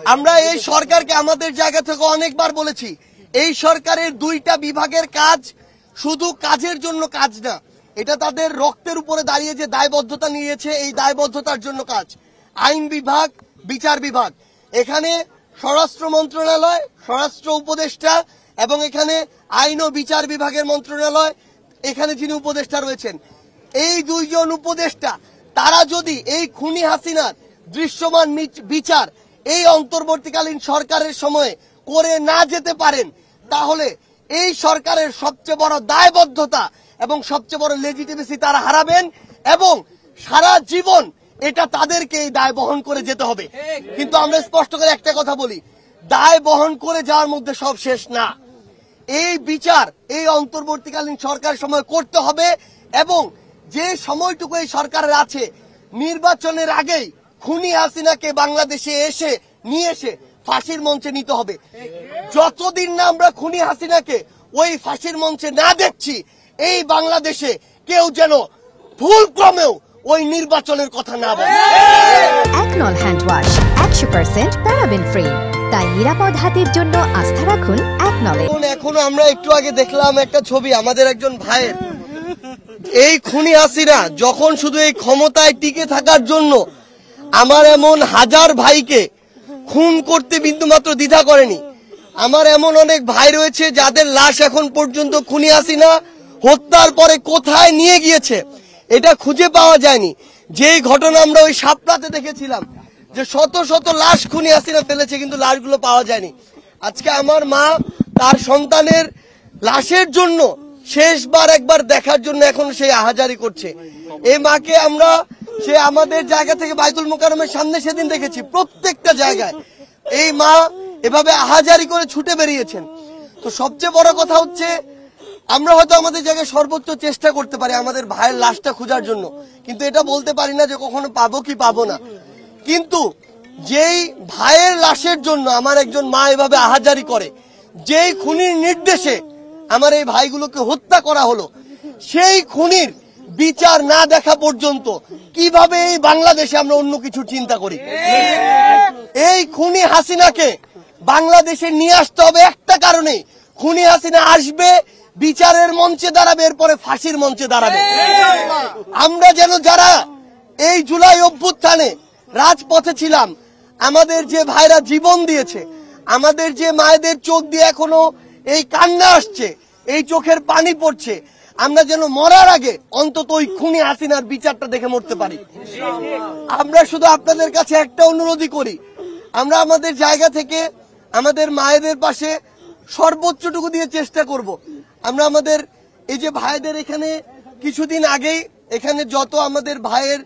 আমরা এই সরকারকে আমাদের জায়গা থেকে অনেকবার বলেছি, এই সরকারের দুইটা বিভাগের কাজ শুধু কাজের জন্য কাজ না, এটা তাদের রক্তের উপরে দাঁড়িয়ে যে দায়বদ্ধতা নিয়েছে, এই দায়বদ্ধতার জন্য কাজ। আইন বিভাগ, বিচার বিভাগ, এখানে স্বরাষ্ট্র মন্ত্রণালয়, স্বরাষ্ট্র উপদেষ্টা এবং এখানে আইন ও বিচার বিভাগের মন্ত্রণালয়, এখানে যিনি উপদেষ্টা রয়েছেন, এই দুইজন উপদেষ্টা তারা যদি এই খুনি হাসিনার দৃশ্যমান বিচার এই অন্তর্বর্তীকালীন সরকারের সময়ে করে না যেতে পারেন, তাহলে এই সরকারের সবচেয়ে বড় দায়বদ্ধতা এবং সবচেয়ে বড় লেজিটিমেসি তারা হারাবেন এবং সারা জীবন এটা তাদেরকে এই দায় বহন করে যেতে হবে। কিন্তু আমরা স্পষ্ট করে একটা কথা বলি, দায় বহন করে যাওয়ার মধ্যে সব শেষ না। এই বিচার এই অন্তর্বর্তীকালীন সরকারের সময় করতে হবে এবং যে সময়টুকু এই সরকারের আছে, নির্বাচনের আগেই খুনি হাসিনাকে বাংলাদেশে নিয়ে এসে ফাঁসির মঞ্চে নিতে হবে। যতদিন না আমরা খুনি হাসিনাকে ওই ফাঁসির মঞ্চে না দেখছি, এই বাংলাদেশে কেউ যেন ভুলক্রমেও ওই নির্বাচনের কথা না বলে। একনল হ্যান্ড ওয়াশ 100% প্যারাবেন ফ্রি, তাই নিরাপদ হাতের জন্য আস্থা রাখুন একনলে। এখনো আমরা একটু আগে দেখলাম একটা ছবি আমাদের একজন ভাইয়ের, এই খুনি হাসিনা যখন শুধু এই ক্ষমতায় টিকে থাকার জন্য আমার এমন হাজার ভাইকে খুন করতে বিন্দুমাত্র দ্বিধা করেনি। আমার এমন অনেক ভাই রয়েছে যাদের লাশ এখন পর্যন্ত খুনি হাসিনা হত্যার পরে কোথায় নিয়ে গিয়েছে এটা খুঁজে পাওয়া যায়নি। যেই ঘটনা আমরা ওই শাপলাতে দেখেছিলাম যে শত শত লাশ খুনি হাসিনা ফেলেছে, কিন্তু লাশগুলো পাওয়া যায়নি। আজকে আমার মা তার সন্তানের লাশের জন্য শেষবার একবার দেখার জন্য এখন সেই আহাজারি করছে। এই মাকে আমরা সে আমাদের জায়গা থেকে বাইতুল মোকাররমের সামনে সেদিন দেখেছি, প্রত্যেকটা জায়গায় এই মা এভাবে আহাজারি করে ছুটে বেরিয়েছেন। তো সবচেয়ে বড় কথা হচ্ছে, আমরা হয়তো আমাদের জায়গায় সর্বোচ্চ চেষ্টা করতে পারি আমাদের ভাইয়ের লাশটা খোঁজার জন্য, কিন্তু এটা বলতে পারি না যে কখনো পাবো কি পাবো না। কিন্তু যেই ভাইয়ের লাশের জন্য আমার একজন মা এভাবে আহাজারি করে, যেই খুনির নির্দেশে আমার এই ভাইগুলোকে হত্যা করা হলো, সেই খুনির বিচার না দেখা পর্যন্ত কিভাবে এই বাংলাদেশে আমরা অন্য কিছু চিন্তা করি? এই খুনি হাসিনাকে বাংলাদেশে নিয়ে আসতে হবে একটা কারণে, খুনি হাসিনা আসবে, বিচারের মঞ্চে দাঁড়াবে, এরপরে ফাঁসির মঞ্চে দাঁড়াবে। আমরা যেন যারা এই জুলাই অভ্যুত্থানে রাজপথে ছিলাম, আমাদের যে ভাইরা জীবন দিয়েছে, আমাদের যে মায়েদের চোখ দিয়ে এখনো এই কান্না আসছে, এই চোখের পানি পড়ছে, আমরা যেন মরার আগে অন্তত ওই খুনি হাসিনার বিচারটা দেখে মরতে পারি। আমরা শুধু আপনাদের কাছে একটা অনুরোধই করি, আমরা আমাদের জায়গা থেকে আমাদের মায়েদের পাশে সর্বোচ্চটুকু দিয়ে চেষ্টা করব। আমরা আমাদের এই যে ভাইদের এখানে কিছুদিন আগেই এখানে যত আমাদের ভাইয়ের,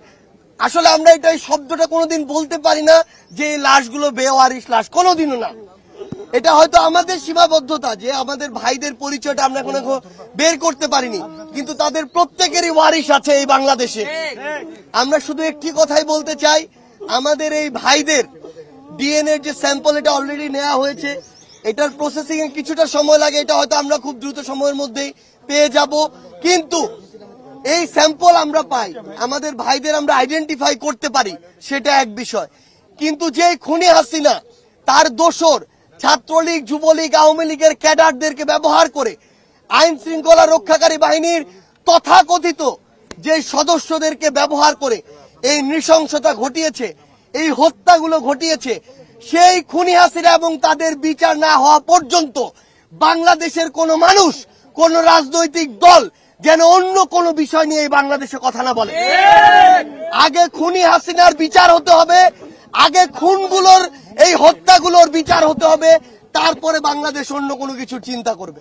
আসলে আমরা এটা শব্দটা কোনোদিন বলতে পারি না যে এই লাশগুলো বেওয়ারিশ লাশ, কোনোদিনও না। এটা হয়তো আমাদের সীমাবদ্ধতা যে আমাদের ভাইদের পরিচয়টা আমরা এখন বের করতে পারিনি, কিন্তু তাদের প্রত্যেকেরই ওয়ারিশ আছে এই বাংলাদেশে। আমরা শুধু একটি কথাই বলতে চাই, আমাদের এই ভাইদের ডিএনএ যে স্যাম্পল এটা অলরেডি নেওয়া হয়েছে, এটার প্রসেসিং এ কিছুটা সময় লাগে, এটা হয়তো আমরা খুব দ্রুত সময়ের মধ্যেই পেয়ে যাব। কিন্তু এই স্যাম্পল আমরা পাই, আমাদের ভাইদের আমরা আইডেন্টিফাই করতে পারি, সেটা এক বিষয়। কিন্তু যে খুনি হাসিনা তার দোসর ছাত্রলীগ, যুবলীগ, আওয়ামী লীগের ক্যাডারদেরকে ব্যবহার করে আইন শৃঙ্খলা রক্ষাকারী বাহিনীর তথাকথিত যে সদস্যদেরকে ব্যবহার করে এই নৃশংসতা ঘটিয়েছে, এই হত্যাগুলো ঘটিয়েছে, সেই খুনি হাসিনা এবং তাদের বিচার না হওয়া পর্যন্ত বাংলাদেশের কোন মানুষ, কোন রাজনৈতিক দল যেন অন্য কোন বিষয় নিয়ে এই বাংলাদেশে কথা না বলে। আগে খুনি হাসিনার বিচার হতে হবে, আগে খুনগুলোর এই হত্যাগুলোর বিচার হতে হবে, তারপরে বাংলাদেশ অন্য কোনো কিছু চিন্তা করবে।